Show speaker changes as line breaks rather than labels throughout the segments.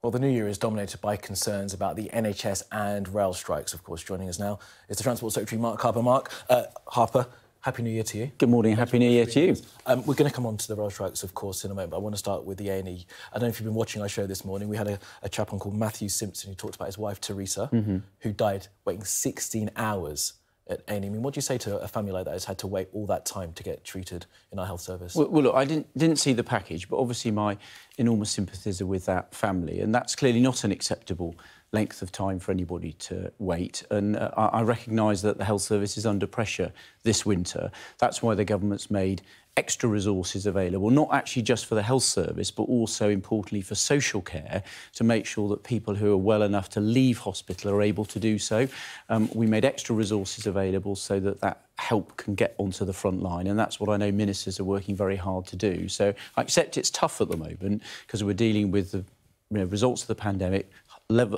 Well, the new year is dominated by concerns about the NHS and rail strikes. Of course, joining us now is the Transport Secretary Mark Harper. Harper, Happy New Year to you.
Good morning, Happy New Year to you.
We're going to come on to the rail strikes, of course, in a moment, but I want to start with the A&E. I don't know if you've been watching our show this morning. We had a chap on called Matthew Simpson who talked about his wife, Teresa, who died waiting 16 hours at A&E. I mean, what do you say to a family like that who's had to wait all that time to get treated in our health service?
Well, look, I didn't see the package, but obviously my enormous sympathies are with that family, and that's clearly not an acceptable length of time for anybody to wait. And I recognise that the health service is under pressure this winter. That's why the government's made extra resources available, not actually just for the health service, but also, importantly, for social care, to make sure that people who are well enough to leave hospital are able to do so. We made extra resources available so that that help can get onto the front line, and that's what I know ministers are working very hard to do. So I accept it's tough at the moment because we're dealing with the results of the pandemic,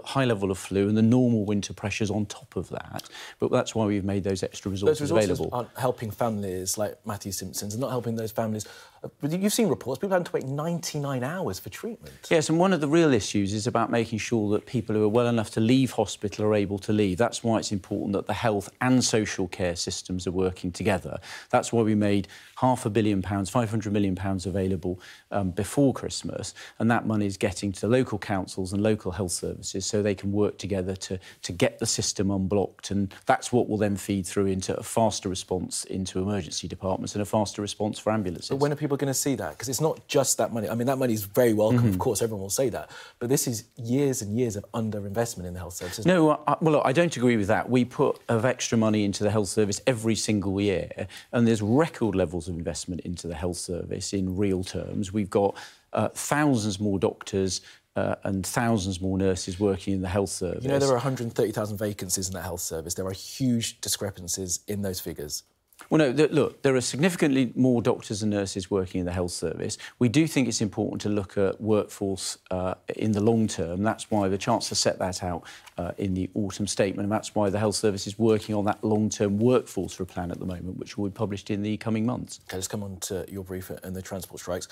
high level of flu and the normal winter pressures on top of that. But that's why we've made those extra resources available.
Aren't helping families like Matthew Simpson's and not helping those families. You've seen reports, people having to wait 99 hours for treatment.
Yes, and one of the real issues is about making sure that people who are well enough to leave hospital are able to leave. That's why it's important that the health and social care systems are working together. That's why we made £500 million, £500 million available before Christmas, and that money is getting to local councils and local health services so they can work together to get the system unblocked, and that's what will then feed through into a faster response into emergency departments and a faster response for ambulances.
But when are people going to see that? Because it's not just that money. I mean, that money is very welcome, of course, everyone will say that, but this is years and years of underinvestment in the health service.
No, well, look, I don't agree with that. We put extra money into the health service every single year, and there's record levels of investment into the health service in real terms. We've got thousands more doctors and thousands more nurses working in the health service.
You know, there are 130,000 vacancies in the health service. There are huge discrepancies in those figures.
Well, no, look, there are significantly more doctors and nurses working in the health service. We do think it's important to look at workforce in the long term. That's why the Chancellor set that out in the autumn statement, and that's why the health service is working on that long-term workforce plan at the moment, which will be published in the coming months.
OK, let's come on to your brief and the transport strikes.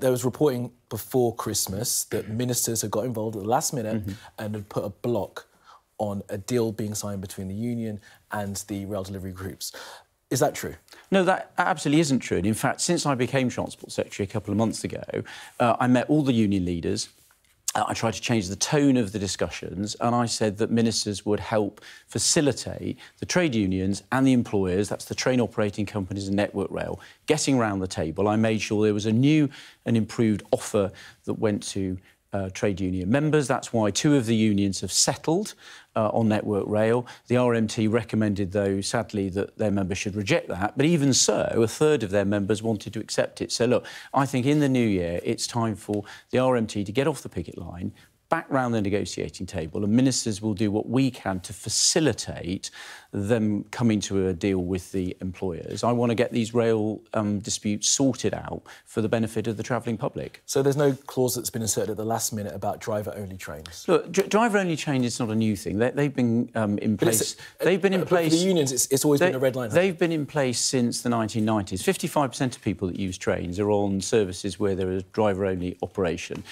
There was reporting before Christmas that ministers had got involved at the last minute and had put a block on a deal being signed between the union and the rail delivery groups. Is that true?
No, that absolutely isn't true. And in fact, since I became Transport Secretary a couple of months ago, I met all the union leaders. I tried to change the tone of the discussions, and I said that ministers would help facilitate the trade unions and the employers, that's the train operating companies and Network Rail, getting round the table. I made sure there was a new and improved offer that went to trade union members. That's why 2 of the unions have settled on Network Rail. The RMT recommended, though, sadly, that their members should reject that. But even so, a third of their members wanted to accept it. So, look, I think in the new year, it's time for the RMT to get off the picket line, back round the negotiating table, and ministers will do what we can to facilitate them coming to a deal with the employers. I want to get these rail disputes sorted out for the benefit of the travelling public.
So there's no clause that's been inserted at the last minute about driver-only trains?
Look, driver-only trains is not a new thing. They've been in place... They've been in place...
For the unions, it's always been a red line.
They've been in place since the 1990s. 55% of people that use trains are on services where there is driver-only operation.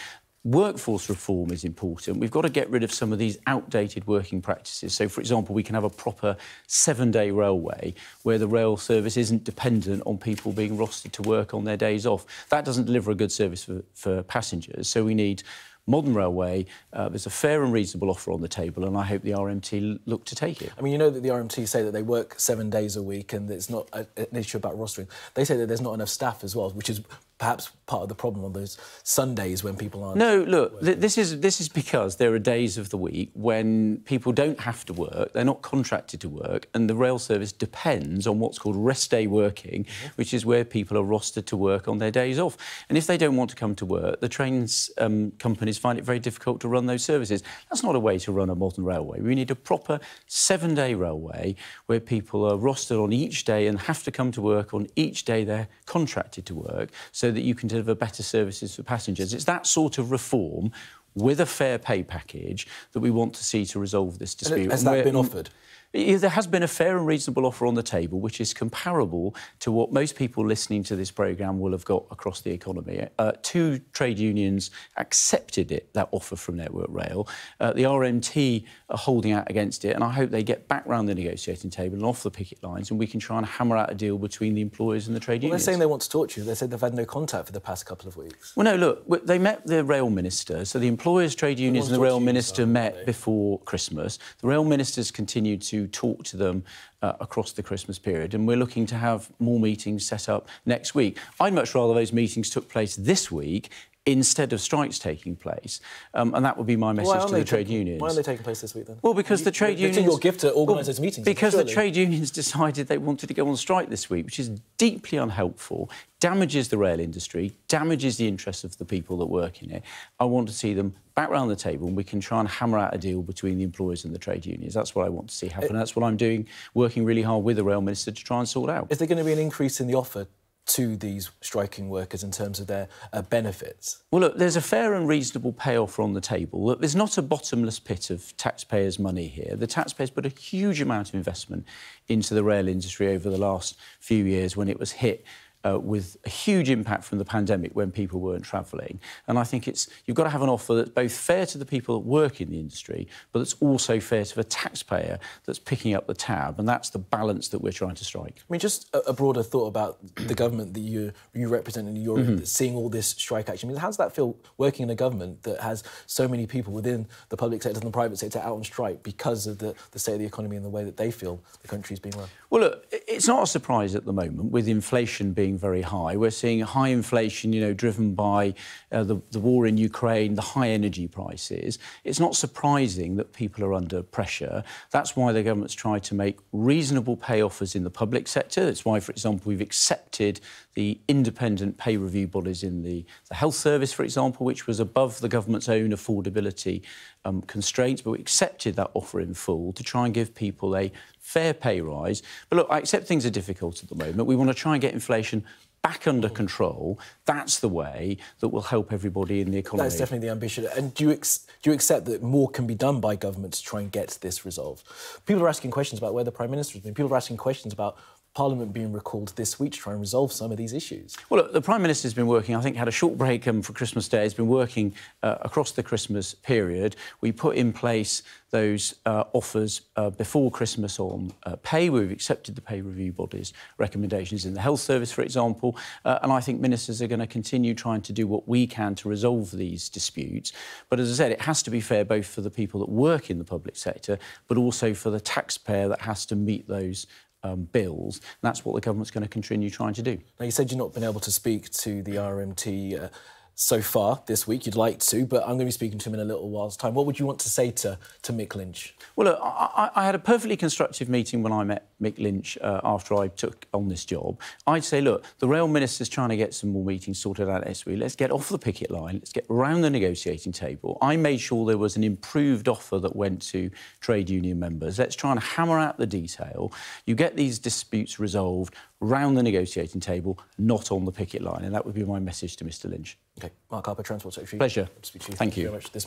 Workforce reform is important. We've got to get rid of some of these outdated working practices. So, for example, we can have a proper 7-day railway where the rail service isn't dependent on people being rostered to work on their days off. That doesn't deliver a good service for passengers. So we need modern railway. There's a fair and reasonable offer on the table, and I hope the RMT look to take it.
I mean, you know that the RMT say that they work 7 days a week and it's not an issue about rostering. They say that there's not enough staff as well, which is perhaps part of the problem on those Sundays when people aren't...
No, look, this is because there are days of the week when people don't have to work, they're not contracted to work, and the rail service depends on what's called rest day working, which is where people are rostered to work on their days off. And if they don't want to come to work, the trains companies find it very difficult to run those services. That's not a way to run a modern railway. We need a proper 7-day railway where people are rostered on each day and have to come to work on each day they're contracted to work, so that you can deliver better services for passengers. It's that sort of reform with a fair pay package that we want to see to resolve this dispute.
Has that been offered?
There has been a fair and reasonable offer on the table, which is comparable to what most people listening to this programme will have got across the economy. 2 trade unions accepted that offer from Network Rail. The RMT are holding out against it, and I hope they get back round the negotiating table and off the picket lines, and we can try and hammer out a deal between the employers and the trade unions.
They're saying they want to talk to you. They said they've had no contact for the past couple of weeks.
Well, no, look, they met the rail minister, so the employers' trade unions and the rail minister met before Christmas. The rail ministers continued to talk to them across the Christmas period, and we're looking to have more meetings set up next week. I'd much rather those meetings took place this week instead of strikes taking place. And that would be my message to the trade unions.
Why aren't they taking place this week, then?
Well, because the trade unions...
It's your gift to organise those meetings.
Because
surely.
the trade unions decided they wanted to go on strike this week, which is deeply unhelpful, damages the rail industry, damages the interests of the people that work in it. I want to see them back round the table, and we can try and hammer out a deal between the employers and the trade unions. That's what I want to see happen. That's what I'm doing, working really hard with the rail minister to try and sort out.
Is there going to be an increase in the offer to these striking workers in terms of their benefits?
Well, look, there's a fair and reasonable pay offer on the table. Look, there's not a bottomless pit of taxpayers' money here. The taxpayers put a huge amount of investment into the rail industry over the last few years when it was hit with a huge impact from the pandemic when people weren't travelling. And I think you've got to have an offer that's both fair to the people that work in the industry, but that's also fair to the taxpayer that's picking up the tab, and that's the balance that we're trying to strike.
I mean, just a broader thought about the government that you represent and you're seeing all this strike action. I mean, how does that feel working in a government that has so many people within the public sector and the private sector out on strike because of the state of the economy and the way that they feel the country's being run?
Well, look, it's not a surprise at the moment, with inflation being very high. We're seeing high inflation, driven by the war in Ukraine, the high energy prices. It's not surprising that people are under pressure. That's why the government's tried to make reasonable pay offers in the public sector. That's why, for example, we've accepted the independent pay review bodies in the health service, for example, which was above the government's own affordability constraints, but we accepted that offer in full to try and give people a fair pay rise. But look, I accept things are difficult at the moment. We want to try and get inflation back under control. That's the way that will help everybody in the economy.
That's definitely the ambition. And do you accept that more can be done by government to try and get this resolved? People are asking questions about where the Prime Minister has been. People are asking questions about Parliament being recalled this week to try and resolve some of these issues.
Well, look, the Prime Minister's been working, I think, had a short break for Christmas Day. He's been working across the Christmas period. We put in place those offers before Christmas on pay. We've accepted the pay review body's recommendations in the health service, for example, and I think ministers are going to continue trying to do what we can to resolve these disputes. But as I said, it has to be fair both for the people that work in the public sector, but also for the taxpayer that has to meet those bills. And that's what the government's going to continue trying to do.
Now, you said you've not been able to speak to the RMT so far this week. You'd like to, but I'm going to be speaking to him in a little while's time. What would you want to say to Mick Lynch?
Well, look, I had a perfectly constructive meeting when I met Mick Lynch after I took on this job. I'd say, look, the rail minister's trying to get some more meetings sorted out this week. Let's get off the picket line. Let's get round the negotiating table. I made sure there was an improved offer that went to trade union members. Let's try and hammer out the detail. You get these disputes resolved round the negotiating table, not on the picket line. And that would be my message to Mr Lynch.
OK. Mark Harper, Transport Secretary.
Pleasure.
Good to speak to you.
Thank you
very much this morning.